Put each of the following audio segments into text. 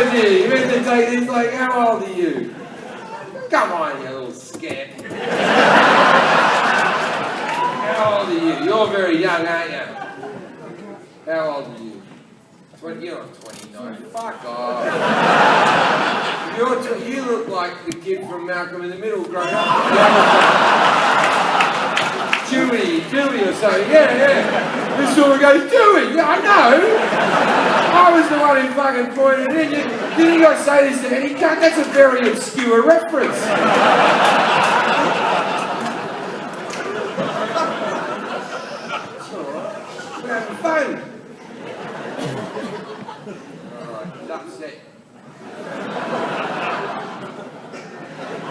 was you? You meant to take this, like, how old are you? Come on, you little scamp. How old are you? You're very young, aren't you? How old are you? 20, you're not 29. Fuck off. You look like the kid from Malcolm in the Middle growing up. Dewey or something. Yeah. This sort of goes, Dewey. Yeah, I know. I was the one who fucking pointed it in. Didn't I say this to any cunt? That's a very obscure reference. It's alright. We're having fun. Alright, upset.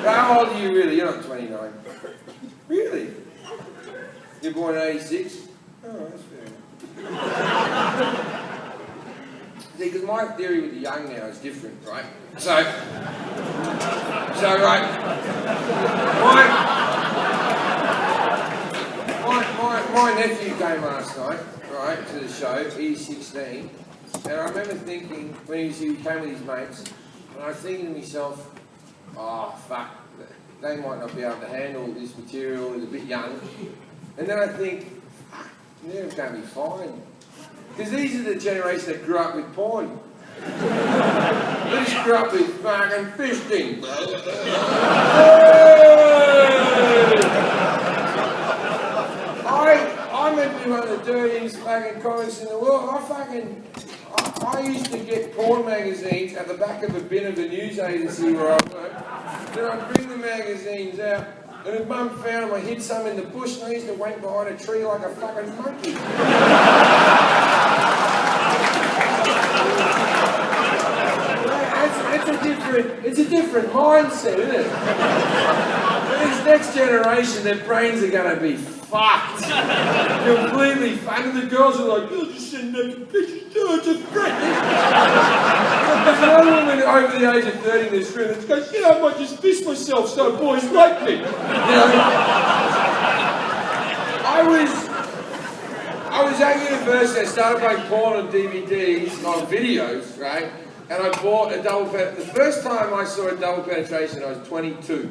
How old are you really? You're not 29. Really? You're born in 86? Oh, that's fair enough. See, because my theory with the young now is different, right? So right, my nephew came last night, right, to the show. He's 16. And I remember thinking, when he came with his mates, and I was thinking to myself, oh, fuck, they might not be able to handle this material, they're a bit young. And then I think, fuck, they're going to be fine. Because these are the generation that grew up with porn. They just grew up with fucking fisting. I meant to be one of the dirtiest fucking comics in the world. I used to get porn magazines at the back of a bin of the news agency where I worked. Then I'd bring the magazines out, and if Mum found them, I hid some in the bush, and I used to wank behind a tree like a fucking monkey. It's a different mindset, isn't it? This next generation, their brains are going to be fucked. Completely fucked. And the girls are like, you're just sending naked pictures. Oh, it's a threat. There's another woman over the age of 30 in this room that goes, you know, I might just piss myself so boys like me. You know? I was at university, I started playing porn on DVDs, on videos, right? And I bought a double penetration. The first time I saw a double penetration, I was 22.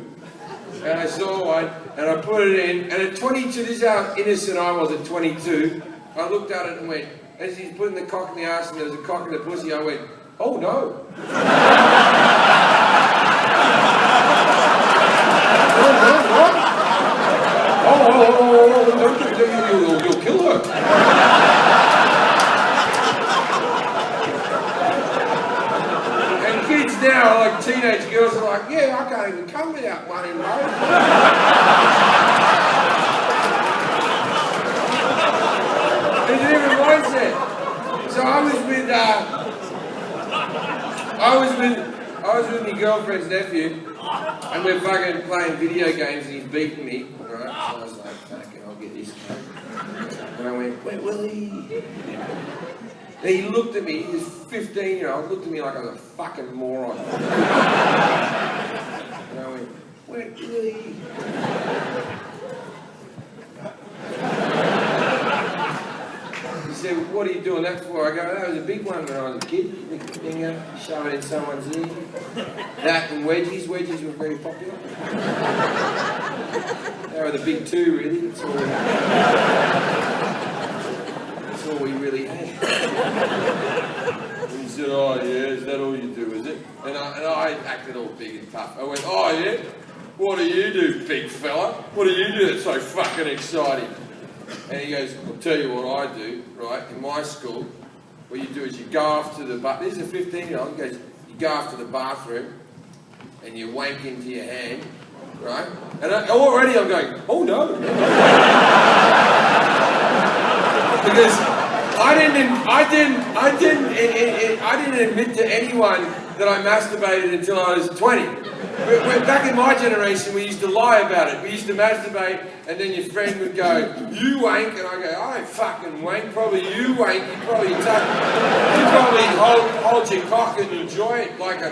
And I saw one, and I put it in, and at 22, this is how innocent I was at 22. I looked at it and went, as he's putting the cock in the arse and there was a cock in the pussy, I went, oh no. Oh, you'll kill her. Now, like teenage girls are like, yeah, I can't even come without one in mate. It's a different mindset. So I was with my girlfriend's nephew, and we're fucking playing video games, and he's beating me. Right? So I was like, fucking, I'll get this guy. And I went, where will he? And he looked at me, this 15-year-old looked at me like I was a fucking moron. And I went, where really? He said, what are you doing that for? I go, that was a big one when I was a kid. Big finger, shove it in someone's ear. That and wedgies. Wedgies were very popular. They were the big two, really. That's all we really had. And he said, oh yeah, is that all you do, is it? And I acted all big and tough. I went, oh yeah? What do you do, big fella? What do you do that's so fucking exciting? And he goes, I'll tell you what I do, right? In my school, what you do is you go off to the bathroom. This is a 15-year-old. He goes, you go off to the bathroom and you wank into your hand, right? And already I'm going, oh no. Because I didn't admit to anyone that I masturbated until I was 20. Back in my generation, we used to lie about it. We used to masturbate, and then your friend would go, you wank, and I go, I don't fucking wank, probably you wank, you probably hold your cock and enjoy it like a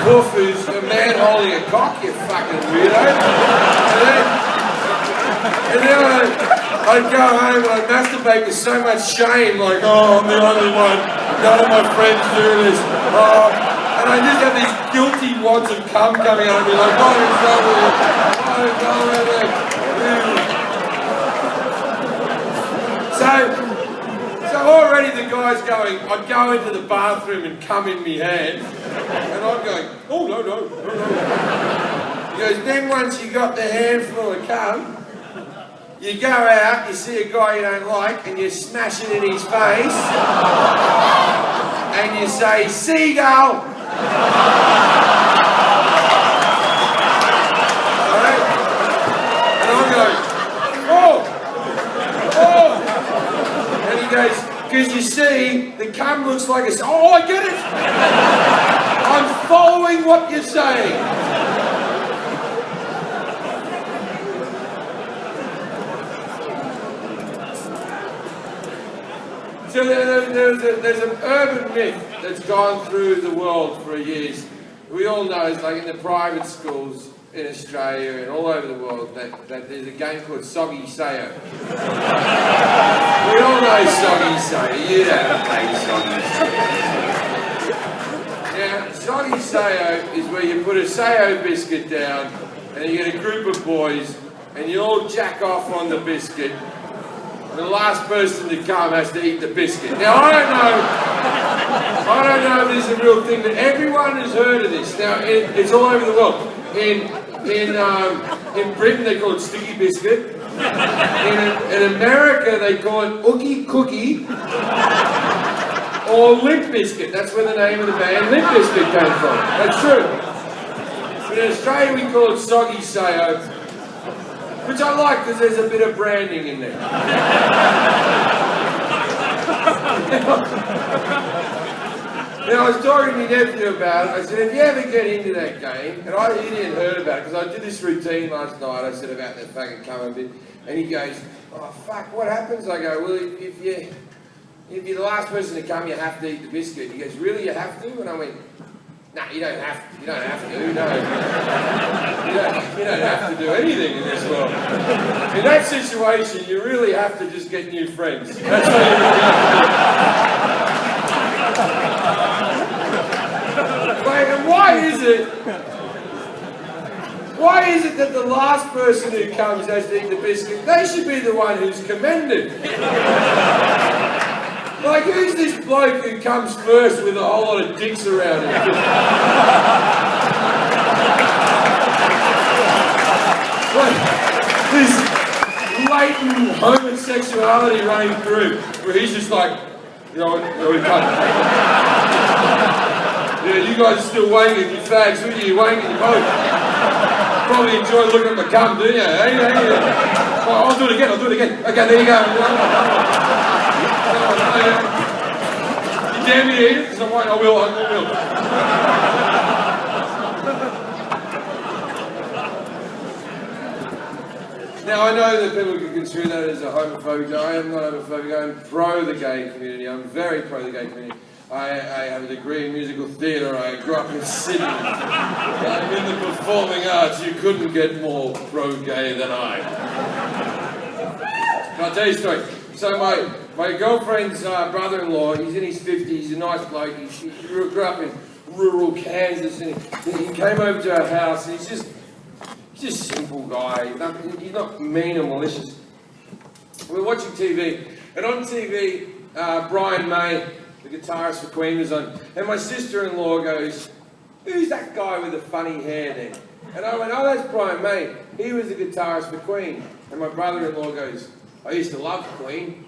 poof who's a man holding a cock, you fucking weirdo. And then I'd go home and I'd masturbate with so much shame, like, oh, I'm the only one, none of my friends do this, oh. And I just have these guilty wads of cum coming out of me, like, what is wrong with you? So already the guy's going, I'd go into the bathroom and cum in me hand, and I'm going, oh, no. He goes, then once you got the handful of cum, you go out, you see a guy you don't like, and you smash it in his face, and you say, seagull! Right? And I'm going, oh! And he goes, because you see, the cum looks like a... Oh, I get it! I'm following what you're saying. So there's an urban myth that's gone through the world for years. We all know, it's like in the private schools in Australia and all over the world, that there's a game called soggy sayo. We all know soggy sayo. You don't play soggy sayo. Now, soggy sayo is where you put a sayo biscuit down and you get a group of boys and you all jack off on the biscuit. And the last person to come has to eat the biscuit. Now, I don't know if this is a real thing, but everyone has heard of this. Now, it's all over the world. In Britain, they call it sticky biscuit. In America, they call it oogie cookie or limp biscuit. That's where the name of the band Limp Biscuit came from. That's true. But in Australia, we call it soggy sayo. Which I like because there's a bit of branding in there. Now I was talking to my nephew about it. I said, if you ever get into that game, and he didn't heard about it because I did this routine last night. I said about that fucking cum a bit, and he goes, "Oh fuck, what happens?" I go, "Well, if you're the last person to come, you have to eat the biscuit." He goes, "Really, you have to?" And I went, "No, you don't have to. You don't have to. No. You don't have to do anything in this world. In that situation, you really have to just get new friends. That's what you really have to do." Wait, and why is it that the last person who comes has to eat the biscuit? They should be the one who's commended. Like, who's this bloke who comes first with a whole lot of dicks around him? Like, this latent homosexuality running through, where he's just like, we can't. Yeah, you guys are still wanking, you fags, who are you wanking, you both? Probably enjoy looking at my cum, do you? Hey. Oh, I'll do it again. Okay, there you go. You dare me to eat it? Because I will. Now, I know that people can construe that as a homophobic. I am not homophobic. I'm pro the gay community. I'm very pro the gay community. I have a degree in musical theatre. I grew up in Sydney. I'm in the performing arts. You couldn't get more pro-gay than I. I'll tell you a story. So my girlfriend's brother-in-law, he's in his 50s, he's a nice bloke. He grew up in rural Kansas, and he came over to our house, and he's just a simple guy. He's not mean or malicious. We're watching TV, and on TV, Brian May, the guitarist for Queen, was on, and my sister-in-law goes, "Who's that guy with the funny hair then?" And I went, "Oh, that's Brian May. He was the guitarist for Queen." And my brother-in-law goes, "I used to love Queen.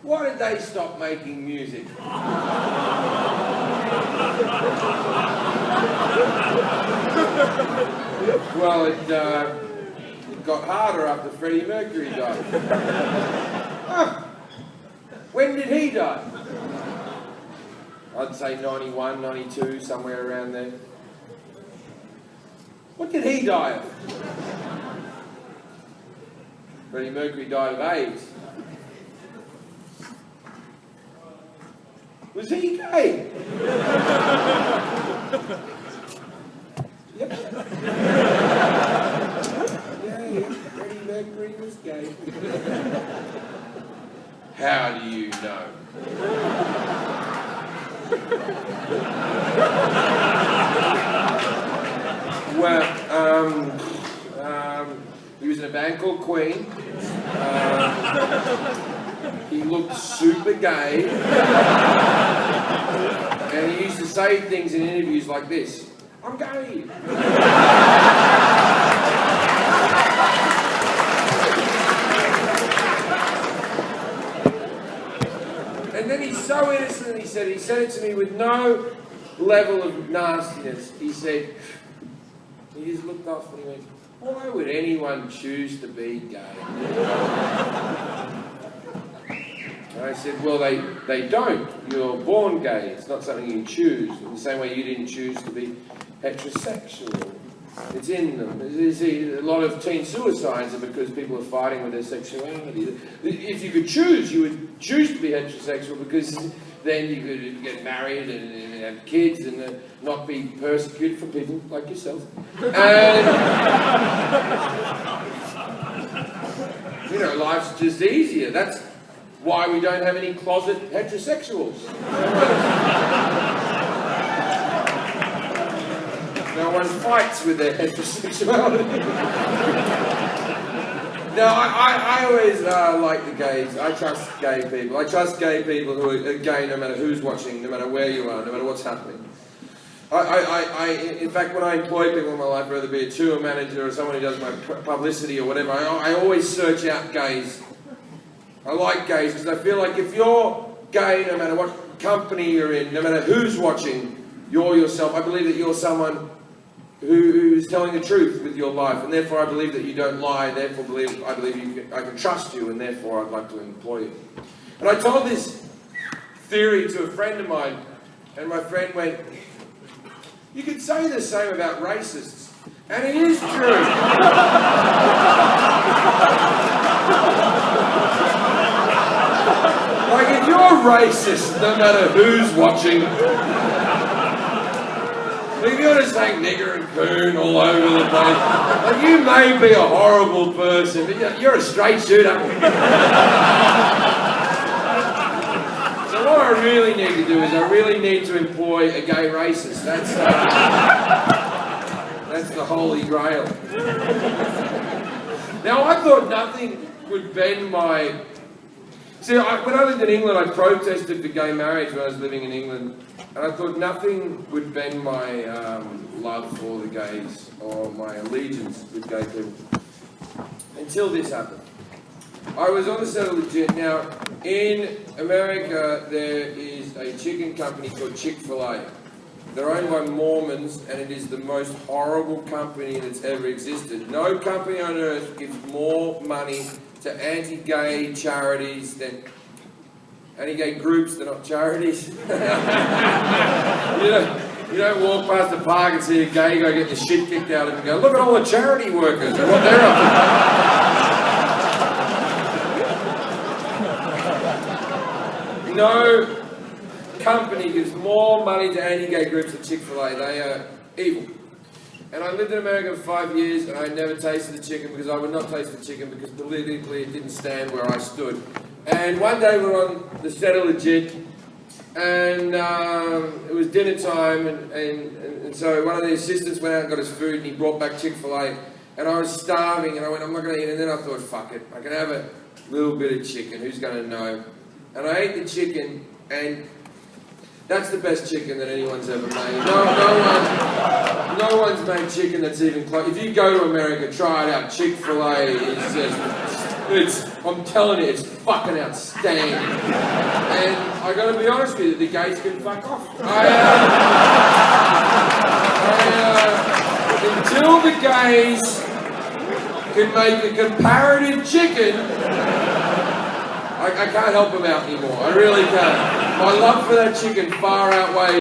Why did they stop making music?" Well, it got harder after Freddie Mercury died. Huh. When did he die? I'd say 91, 92, somewhere around there. What did he die of? Freddie Mercury died of AIDS. Was he gay? Yep. Yeah, Freddie Mercury was gay. How do you know? Well, he was in a band called Queen. He looked super gay. And he used to say things in interviews like this: "I'm gay." And then he's so innocent, he said it to me with no level of nastiness. He said, he just looked off and he went, "Why would anyone choose to be gay?" And I said, "Well, they don't. You're born gay. It's not something you choose. In the same way you didn't choose to be heterosexual. It's in them. You see, a lot of teen suicides are because people are fighting with their sexuality. If you could choose, you would choose to be heterosexual because then you could get married and have kids and not be persecuted for people like yourself. And, you know, life's just easier. That's why we don't have any closet heterosexuals. No one fights with their heterosexuality. No, I always like the gays. I trust gay people. I trust gay people who are gay no matter who's watching, no matter where you are, no matter what's happening. In fact, when I employ people in my life, whether it be a tour manager or someone who does my publicity or whatever, I always search out gays. I like gays because I feel like if you're gay, no matter what company you're in, no matter who's watching, you're yourself. I believe that you're someone who's telling the truth with your life, and therefore I believe that you don't lie, therefore I believe I can trust you, and therefore I'd like to employ you. And I told this theory to a friend of mine, and my friend went, "You could say the same about racists." And it is true. Like, if you're racist, no matter who's watching, if you're just saying nigger and coon all over the place, like, you may be a horrible person, but you're a straight shooter. So what I really need to do is I really need to employ a gay racist. That's the holy grail. Now, I thought nothing would bend my... See, when I lived in England, I protested for gay marriage when I was living in England. And I thought nothing would bend my love for the gays or my allegiance with gay people. Until this happened. I was on the set of Legit. Now, in America, there is a chicken company called Chick-fil-A. They're owned by Mormons, and it is the most horrible company that's ever existed. No company on earth gives more money to anti-gay charities than... Anti-gay groups, they're not charities. You don't walk past the park and see a gay guy get the shit kicked out of him and go, "Look at all the charity workers and what they're up to." No company gives more money to anti-gay groups than Chick-fil-A. They are evil. And I lived in America for 5 years, and I never tasted the chicken because I would not taste the chicken because politically it didn't stand where I stood. And one day we were on the set of Legit, and it was dinner time, and so one of the assistants went out and got us food, and he brought back Chick-fil-A, and I was starving, and I went, "I'm not going to eat it," and then I thought, fuck it, I can have a little bit of chicken, who's going to know? And I ate the chicken, and that's the best chicken that anyone's ever made. No one's made chicken that's even close. If you go to America, try it out. Chick-fil-A is just, I'm telling you, it's fucking outstanding. And I got to be honest with you, the gays can fuck off. Until the gays can make a comparative chicken, I can't help them out anymore. I really can't. My love for that chicken far outweighs